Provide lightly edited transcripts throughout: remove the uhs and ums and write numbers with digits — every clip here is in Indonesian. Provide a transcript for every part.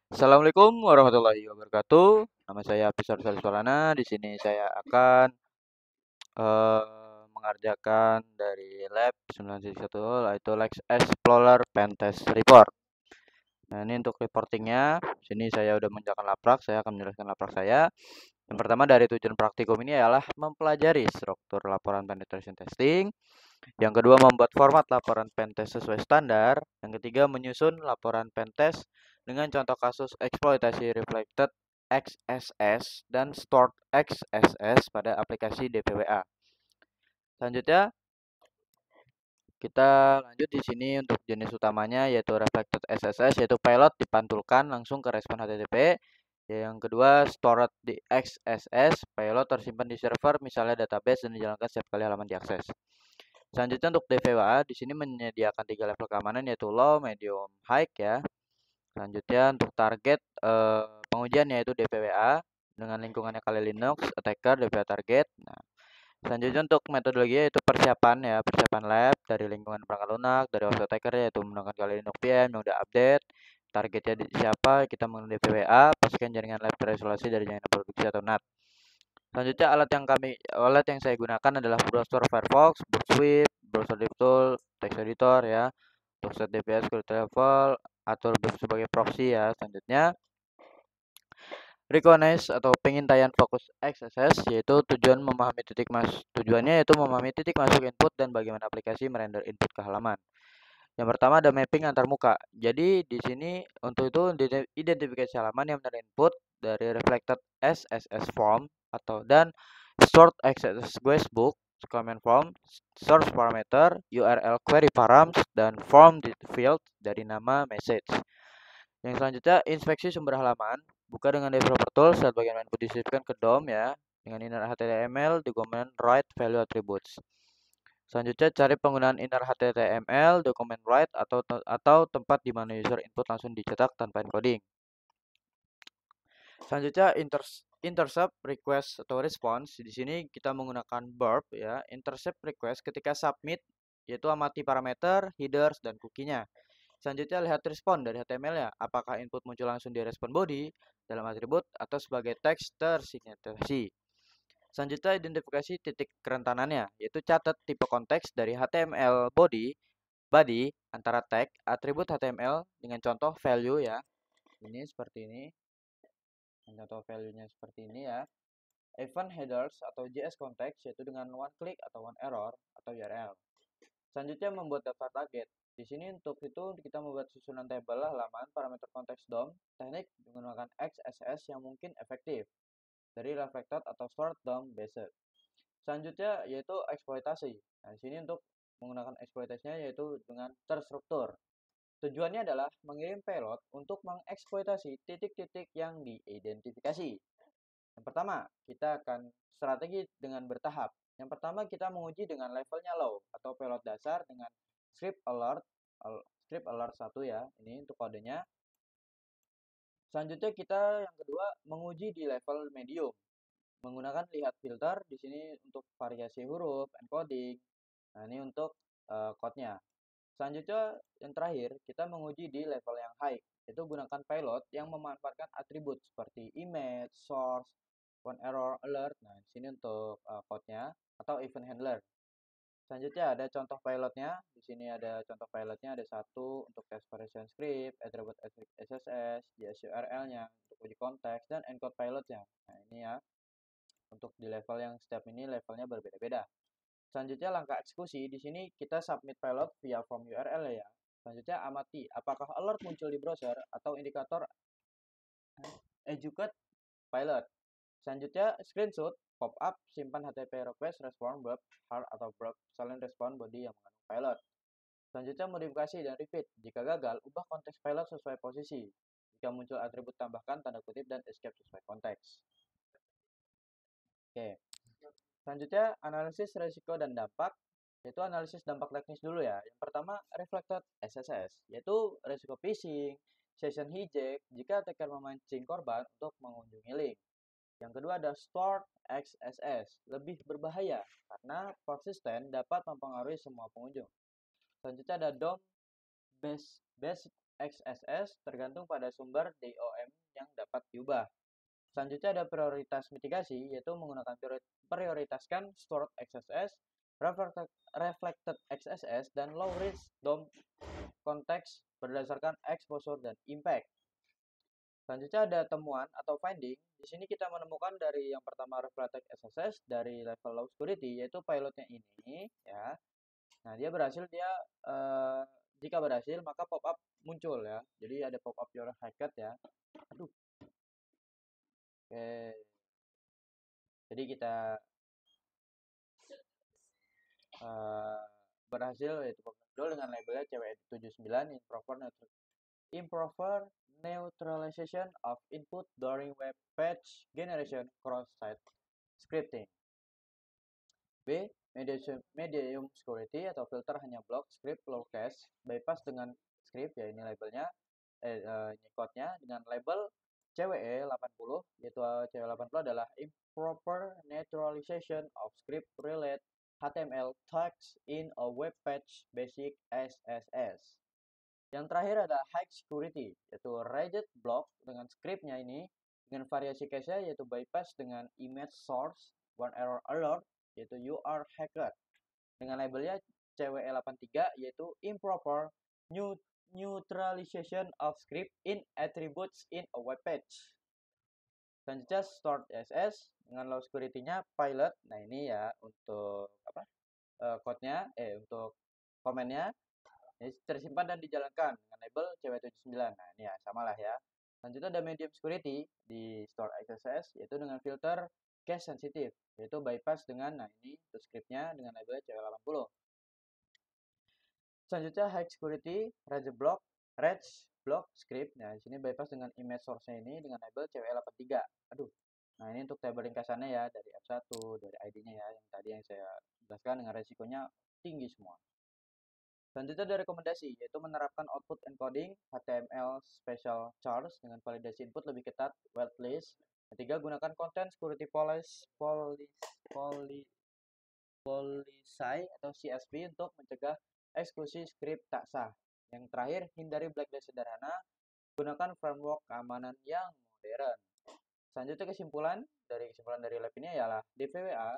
Assalamualaikum warahmatullahi wabarakatuh. Nama saya Pisar Solana. Di sini saya akan mengerjakan dari lab 9.1 yaitu Lex Explorer Pentest Report. Nah, ini untuk reportingnya. Sini saya udah mengerjakan laprak. Saya akan menjelaskan laprak saya. Yang pertama dari tujuan praktikum ini adalah mempelajari struktur laporan penetration testing. Yang kedua, membuat format laporan pentest sesuai standar. Yang ketiga, menyusun laporan pentest dengan contoh kasus eksploitasi reflected XSS dan stored XSS pada aplikasi DPWA. Selanjutnya, kita lanjut di sini untuk jenis utamanya yaitu reflected XSS, yaitu payload dipantulkan langsung ke respon HTTP. Yang kedua, stored di XSS, payload tersimpan di server, misalnya database dan dijalankan setiap kali halaman diakses. Selanjutnya untuk DVWA, di sini menyediakan 3 level keamanan yaitu low, medium, high ya. Selanjutnya untuk target pengujian yaitu DPWA dengan lingkungannya Kali Linux, attacker, DPWA target. Nah, selanjutnya untuk metodologi yaitu persiapan ya, persiapan lab dari lingkungan perangkat lunak, dari host attacker yaitu menggunakan Kali Linux VM yang udah update. Targetnya siapa? Kita menggunakan DPWA, pastikan jaringan lab terisolasi dari jaringan produksi atau NAT. Selanjutnya alat yang saya gunakan adalah browser Firefox, Booksweep, browser DevTool, text editor ya, untuk set DPS, script level, atur sebagai proxy ya. Selanjutnya recognize atau pengintaian fokus XSS yaitu tujuannya yaitu memahami titik masuk input dan bagaimana aplikasi merender input ke halaman. Yang pertama ada mapping antar muka. Jadi di sini untuk itu identifikasi halaman yang menerima input dari reflected SSS form dan stored XSS guestbook, comment form, source parameter, URL query params, dan form field dari nama message. Yang selanjutnya inspeksi sumber halaman. Buka dengan developer tools saat bagian input disisipkan ke DOM ya. Dengan inner HTML dokumen write value attributes. Selanjutnya cari penggunaan inner HTML, dokumen write atau tempat di mana user input langsung dicetak tanpa encoding. Selanjutnya intercept request atau response. Di sini kita menggunakan verb ya. Intercept request ketika submit yaitu amati parameter, headers dan cookie-nya. Selanjutnya lihat respon dari HTML-nya. Apakah input muncul langsung di respon body dalam atribut atau sebagai teks tersignetasi. Selanjutnya identifikasi titik kerentanannya, yaitu catat tipe konteks dari HTML body antara tag, atribut HTML dengan contoh value ya. Ini seperti ini. Contoh value-nya seperti ini ya. Event headers atau JS context yaitu dengan one click atau one error atau URL. Selanjutnya membuat daftar target. Di sini untuk itu kita membuat susunan tabel halaman parameter konteks DOM, teknik menggunakan XSS yang mungkin efektif dari reflected atau stored DOM based. Selanjutnya yaitu eksploitasi. Nah, di sini untuk menggunakan eksploitasinya yaitu dengan terstruktur. Tujuannya adalah mengirim payload untuk mengeksploitasi titik-titik yang diidentifikasi. Yang pertama, kita akan strategi dengan bertahap. Yang pertama, kita menguji dengan levelnya low atau payload dasar dengan script alert 1 ya. Ini untuk kodenya. Selanjutnya kita yang kedua menguji di level medium menggunakan lihat filter di sini untuk variasi huruf, encoding. Nah, ini untuk code-nya. Selanjutnya yang terakhir, kita menguji di level yang high, yaitu gunakan pilot yang memanfaatkan atribut seperti image, source, one error alert. Nah, di sini untuk code-nya atau event handler. Selanjutnya ada contoh pilotnya. Di sini ada contoh pilotnya ada satu untuk test version script, attribute SSS, JS URL-nya untuk uji konteks dan encode pilotnya. Nah, ini ya. Untuk di level yang setiap ini levelnya berbeda-beda. Selanjutnya langkah eksekusi, di sini kita submit pilot via form URL ya. Selanjutnya amati apakah alert muncul di browser atau indikator educate pilot. Selanjutnya screenshot, pop up, simpan HTTP request, respon, verb, hard atau verb, silent respon body yang mengandung pilot. Selanjutnya modifikasi dan repeat. Jika gagal, ubah konteks pilot sesuai posisi. Jika muncul atribut tambahkan tanda kutip dan escape sesuai konteks. Oke. Selanjutnya, analisis risiko dan dampak, yaitu analisis dampak teknis dulu ya. Yang pertama, reflected SSS, yaitu risiko phishing, session hijack, jika attacker memancing korban untuk mengunjungi link. Yang kedua ada stored XSS, lebih berbahaya karena persisten dapat mempengaruhi semua pengunjung. Selanjutnya ada DOM based XSS tergantung pada sumber DOM yang dapat diubah. Selanjutnya ada prioritas mitigasi, yaitu menggunakan prioritaskan stored XSS, reflected XSS, dan low risk DOM konteks berdasarkan exposure dan impact. Selanjutnya ada temuan atau finding. Di sini kita menemukan dari yang pertama reflected XSS dari level low security, yaitu pilotnya ini, ya. Nah, jika berhasil maka pop-up muncul ya. Jadi ada pop-up your hacked ya. Aduh. Oke. Jadi kita berhasil yaitu pop-up dengan labelnya CWE79 improper neutralization of input during web page generation cross-site scripting. B. Medium security atau filter hanya block script lowercase bypass dengan script ya ini labelnya ini code-nya dengan label CWE 80 yaitu CWE 80 adalah improper neutralization of script related HTML text in a web page basic SSS. Yang terakhir ada high security yaitu rigid block dengan scriptnya ini dengan variasi case-nya yaitu bypass dengan image source one error alert yaitu you are hacked dengan labelnya CWE83 yaitu improper neutralization of script in attributes in a web page. Selanjutnya stored CSS dengan low security-nya pilot. Nah ini ya untuk code-nya untuk komennya ini tersimpan dan dijalankan dengan label CW79. Nah ini ya samalah ya. Selanjutnya ada medium security di store XSS yaitu dengan filter cache sensitive yaitu bypass dengan nah ini untuk scriptnya dengan label CW80. Selanjutnya high security rage block script. Nah di sini bypass dengan image source-nya ini dengan label CW83. Aduh. Nah ini untuk table ringkasannya ya dari F1 dari ID-nya ya yang tadi yang saya jelaskan dengan resikonya tinggi semua. Selanjutnya ada rekomendasi, yaitu menerapkan output encoding HTML special charge dengan validasi input lebih ketat, whitelist. Ketiga, gunakan content security policy atau CSP untuk mencegah eksekusi script tak sah. Yang terakhir, hindari blacklist sederhana, gunakan framework keamanan yang modern. Selanjutnya kesimpulan dari lab ini ialah DVWA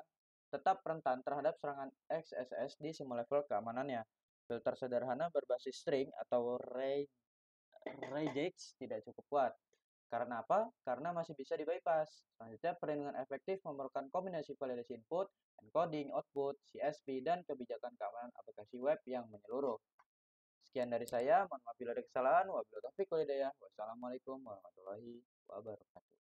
tetap rentan terhadap serangan XSS di semua level keamanannya. Filter sederhana berbasis string atau regex tidak cukup kuat. Karena apa? Karena masih bisa di-bypass. Selanjutnya, perlindungan efektif memerlukan kombinasi validasi input, encoding, output, CSP, dan kebijakan keamanan aplikasi web yang menyeluruh. Sekian dari saya, mohon maaf bila ada kesalahan. Wabillahi taufiq wal hidayah. Wassalamualaikum warahmatullahi wabarakatuh.